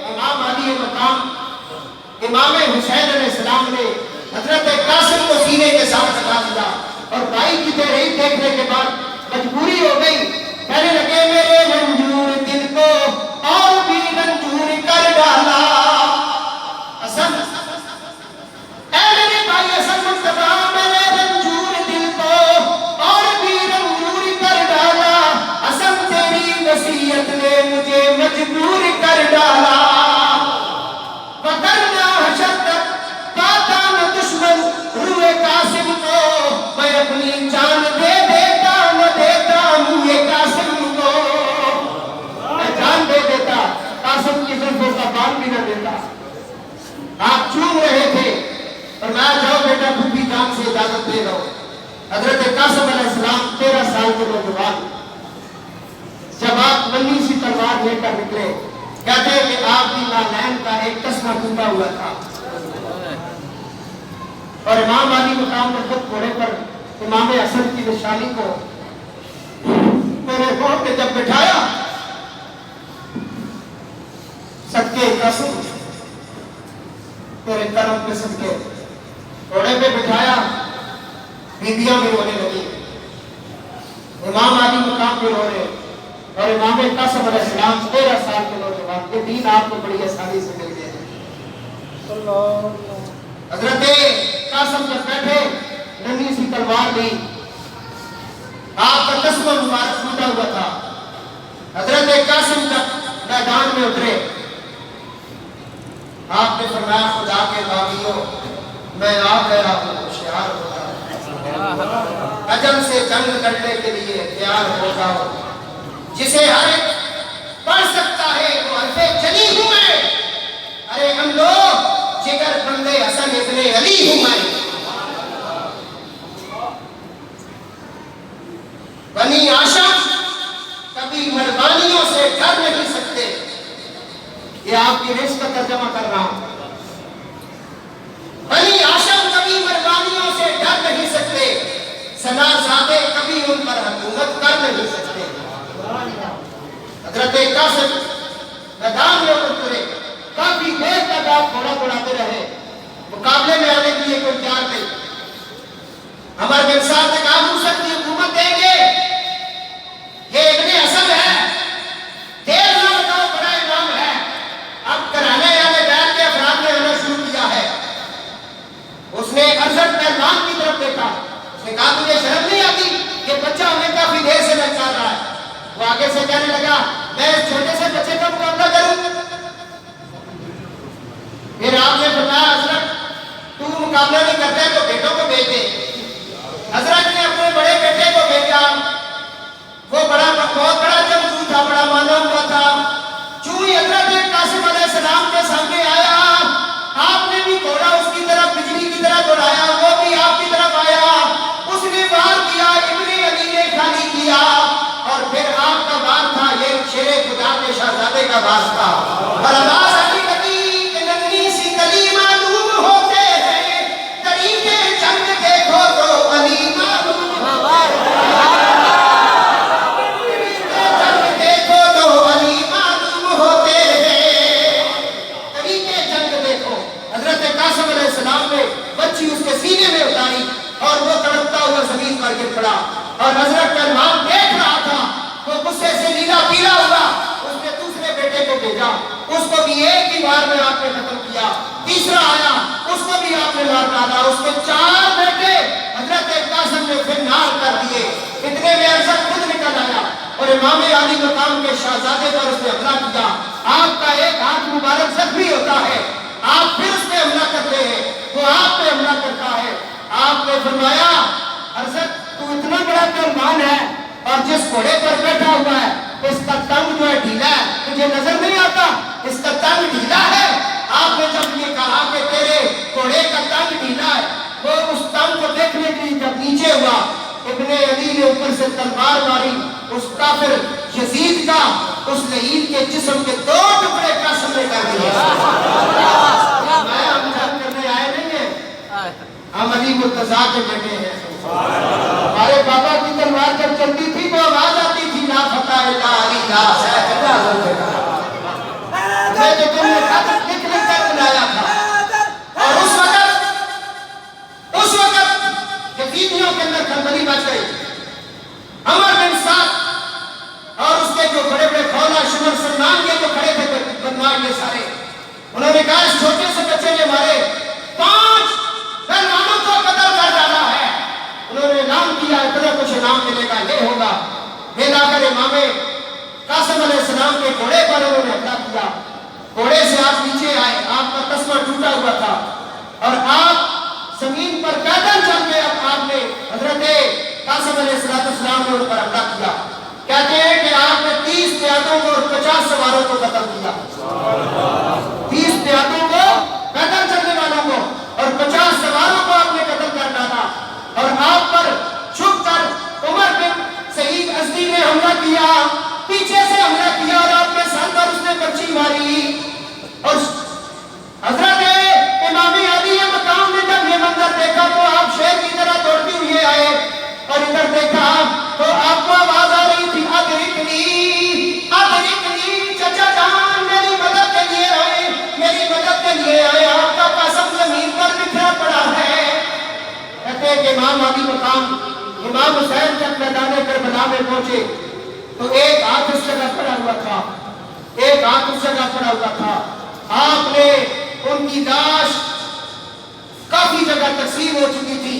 امام علی مقام امام حسین علیہ السلام نے حضرت قاسم کو سینے کے ساتھ لگا دیا اور بھائی کی تحریر دیکھنے کے بعد مجبوری ہو گئی. کہنے لگے میرے رنجور دل کو اور بھی رنجور کر ڈالا. حسن اے میرے بھائی حسن مصطفیٰ، میرے رنجور دل کو اور بھی رنجور کر ڈالا. حسن تیری وصیت نے مجھے مجبور کر ڈالا. وگرنہ حشر تک پاتا نہ دشمن روئے قاسم کو، میں اپنی جان دے دیتا نہ دیتا روئے قاسم کو. میں جان دے دیتا، قاسم کی زلفوں کا بال بھی نہ دیتا. آپ چوم رہے تھے اور میں جاؤ بیٹا پھوپھی جان سے اجازت دے دو. حضرت قاسم علیہ السلام 13 سال کے نوجوان جب آپ ننھی سی تلوار لے کر نکلے، کہتے ہیں کہ آپ کی نالین کا ایک تسمہ ٹوٹا ہوا تھا اور امام علی مقام نے خود گھوڑے پر امام حسن کی نشانی کو میرے گھوڑ پہ جب بٹھایا، صدقے قاسم تیرے کرم پہ صدقے، گھوڑے پہ بٹھایا، بیویاں بھی رونے لگی، امام علی مقام بھی رو رہے اور امام قاسم علیہ السلام 13 سال کے نوجوان. یہ دین آپ کو بڑی آسانی سے مل گیا ہے. حضرت قاسم جب بیٹھے، ننھی سی تلوار لی، آپ کا تسمہ مبارک ٹوٹا ہوا تھا. حضرت قاسم جب میدان میں اترے، آپ نے فرمایا خدا کے باغیوں میں آ گیا ہوں، ہوشیار ہو جاؤ، اجل سے جنگ لڑنے کے لیے تیار ہو جاؤ. جسے ہر ایک پڑھ سکتا ہے وہ حرف جلی ہوں میں، ارے ہم لوگ جگر بندے حسن ابن علی ہوں میں. بنی ہاشم کبھی مروانیوں سے ڈر نہیں سکتے. یہ آپ کی ریس کا ترجمہ کر رہا ہوں. بنی ہاشم کبھی مروانیوں سے ڈر نہیں سکتے، ثناءزادے کبھی ان پر حکومت کر نہیں سکتے. حضرت قاسم میدان میں اترے، کافی دیر تک آپ گھوڑا دوڑاتے رہے، مقابلے میں آنے کے لیے کوئی تیار نہیں. عمر بن سعد نے کہا موسیٰ کی حکومت دیں گے، یہ ابن حسن ہے، دیر نہ بتاؤ بڑا امام ہے. اب کرانے والے بیت کے افراد نے آنا شروع کیا ہے. اس نے ارشد پہلوان کی طرف دیکھا، اس نے کہا تجھے شرم نہیں آتی؟ یہ بچہ ہمیں کافی دیر سے للکار رہا ہے. وہ آگے سے کہنے لگا میں اس چھوٹے سے بچے کا مقابلہ کروں؟ پھر آپ نے فرمایا حضرت تو مقابلہ نہیں کرتا ہے تو بیٹوں کو بھیج دے. حضرت نے اپنے بڑے بیٹے کو بھیجا. وہ بہت بڑا جنگجو تھا، بڑا مانا ہوا تھا. چونکہ حضرت قاسم علیہ السلام کے سامنے آیا، آپ نے بھی گھوڑا اس کی طرف بجلی کی طرح دوڑایا، وہ بھی آپ کی طرف آیا. اس نے وار کیا، ابن علی نے خالی کیا اور پھر آپ کا وار تھا. یہ شیر خدا کے شہزادے کا وار تھا اور آواز علی سینے میں اتاری اور وہ تڑپتا ہوا زمین پر گر پڑا اور حضرت کا امام دیکھ رہا تھا، وہ غصے سے نیلا پیلا ہوا، اس نے دوسرے بیٹے کو بھیجا، اس کو بھی ایک ہی بار میں آپ نے ختم کیا، تیسرا آیا اس کو بھی آپ نے مار ڈالا، اس کے 4 بیٹے حضرت قاسم نے پھر نار کر دیے، اتنے میں ارشد خود نکل آیا اور امام عالی مقام کے شہزادے پر اس نے حملہ کیا، آپ کا ایک ہاتھ مبارک زخمی ہوتا ہے، آپ پھر اس پہ حملہ کرتے ہیں، وہ آپ پہ حملہ کرتا ہے، آپ نے فرمایا ارشد تو اتنا بڑا پہلوان ہے اور جس گھوڑے پر بیٹھا ہوا ہے اس کا ٹنگ جو ہے ڈھیلا ہے، تجھے نظر نہیں آتا اس کا ٹنگ ڈھیلا ہے؟ آپ نے جب یہ کہا کہ تیرے گھوڑے کا ٹنگ ڈھیلا ہے، وہ اس ٹنگ کو دیکھنے کے لیے جب نیچے ہوا، ابن علی نے اوپر سے تلوار ماری، اس کافر یزید کا اس لعین کے جسم کے 2 ٹکڑے قاسم نے کر دیے۔ ہم جنگ کرنے آئے نہیں ہیں، ہم علی مرتضیٰ کے بیٹے ہیں۔ ہمارے بابا کی تلوار جب چلتی تھی تو آواز آتی تھی لا فتح الا علی لا سیف الا ذوالفقار۔ ہمیں جو تم نے خط لکھ لکھ کر بنایا تھا، اور اس وقت یزیدیوں کے اندر کھلبلی مچ گئی۔ عمر بن سعد اور اس کے جو بڑے بڑے خولا شمر سلمان کے جو کھڑے تھے بدماش یہ سارے، انہوں نے کہا اس چھوٹے سے بچے نے ہمارے 5 پہلوانوں کو قتل کر ڈالا ہے۔ انہوں نے اعلان کیا اتنا کچھ انعام ملے گا، یہ ہوگا۔ پھر آ کر امام قاسم علیہ السلام کے گھوڑے پر انہوں نے حملہ کیا، گھوڑے سے آپ نیچے آئے، آپ کا تسمہ ٹوٹا ہوا تھا اور آپ زمین پر پیدل چل کے اب آپ نے حضرت قاسم علیہ السلام نے ان پر حملہ کیا۔ کہتے ہیں کہ آپ نے 30 پیادوں کو اور 50 سواروں کو قتل کیا، 30 پیادوں کو پیدل چلنے والوں کو اور 50 سواروں کو آپ نے قتل کر ڈالا، اور آپ پر چھپ کر عمر بن سعید ازدی نے حملہ کیا، پیچھے سے حملہ کیا اور آپ کے سر پر اس نے پرچی ماری، اور حضرت امام علی مقام نے جب یہ منظر دیکھا تو آپ شیر کی طرح دوڑتے ہوئے آئے اور ادھر دیکھا تو آپ کو آواز آ رہی تھی ادرکنی چچا جان میری مدد کے لیے آئے، میری مدد کے لیے آئے، آپ کا قاسم زمین پر بکھرا پڑا ہے۔ کہتے ہیں کہ امام علی مقام امام حسین جب میدان کربلا میں پہنچے تو ایک ہاتھ اس جگہ پڑا ہوا تھا، ایک ہاتھ اس جگہ پڑا ہوا تھا، آپ نے ان کی لاش کافی جگہ تقسیم ہو چکی تھی،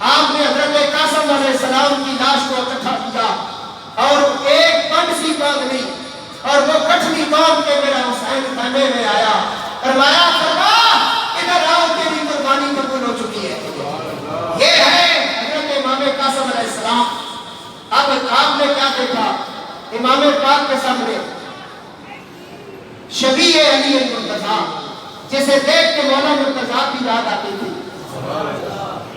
آپ نے حضرت قاسم علیہ السلام کی لاش کو اکٹھا کیا اور ایک پنڈ سی باندھ لی اور وہ کٹھلی باندھ کے میرا حسین خیمے میں آیا، فرمایا ادھر آؤ تیری قربانی قبول ہو چکی ہے۔ یہ ہے حضرت امام قاسم علیہ السلام۔ اب آپ نے کیا دیکھا؟ امام پاک کے سامنے شبیہ علی المرتضیٰ، جسے دیکھ کے مولا مرتضیٰ کی یاد آتی تھی،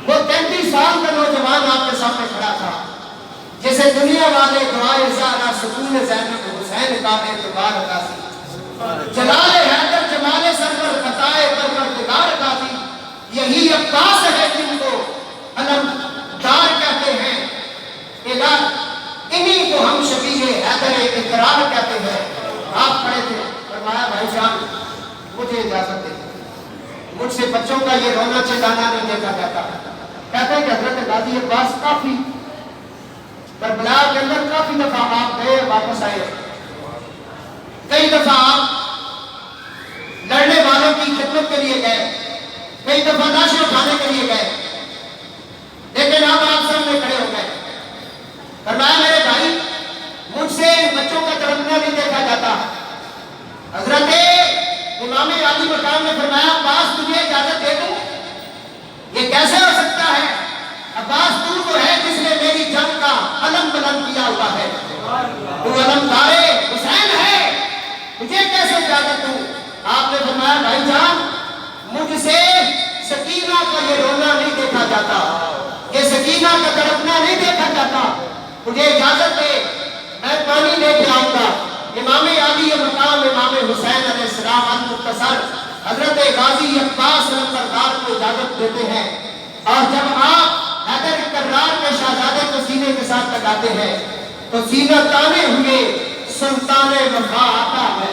وہ 33 سال کا نوجوان آپ کے سامنے کھڑا تھا، جسے دنیا والے دعائے زہرا سکون زینب حسین کا اعتبار عطا سی، جلال حیدر جمال سرور خطائے پروردگار عطا سی، یہی عباس ہے جن کو علمدار کہتے ہیں، انہی کو ہم شبیہ حیدر اقرار کہتے ہیں۔ آپ کھڑے تھے، فرمایا بھائی جان مجھے اجازت دے، مجھ سے بچوں کا یہ رونا چلانا نہیں دیکھا جاتا۔ کہتے ہیں کہ حضرت غازی عباس کافی کربلا کے اندر کافی دفعہ آپ گئے واپس آئے، کئی دفعہ آپ لڑنے والوں کی خدمت کے لیے گئے، کئی دفعہ لاشیں اٹھانے کے لیے گئے، لیکن اب آپ سامنے کھڑے ہو گئے۔ فرمایا میرے بھائی مجھ سے بچوں کا تڑپنا نہیں دیکھا جاتا۔ حضرت امام علی مقام نے فرمایا عباس تجھے اجازت دے دوں؟ یہ کیسے ہو سکتا ہے؟ عباس تو ہے جس نے میری جنگ کا علم بلند کیا ہوا ہے، تو علمدار حسین ہے، مجھے کیسے اجازت دوں؟ آپ نے فرمایا بھائی جان مجھ سے سکینہ کا یہ رونا نہیں دیکھا جاتا، یہ سکینہ کا تڑپنا نہیں دیکھا جاتا، مجھے اجازت دے میں پانی لے کے آؤں گا۔ امام علی مقام امام حسین علیہ السلام المختصر حضرت غازی عباس نمبردار کو اجازت دیتے ہیں، اور جب آپ حیدر کرار کے شہزادے کو سینے کے ساتھ لگاتے ہیں تو سینہ تانے ہوئے سلطان وفا آتا ہے۔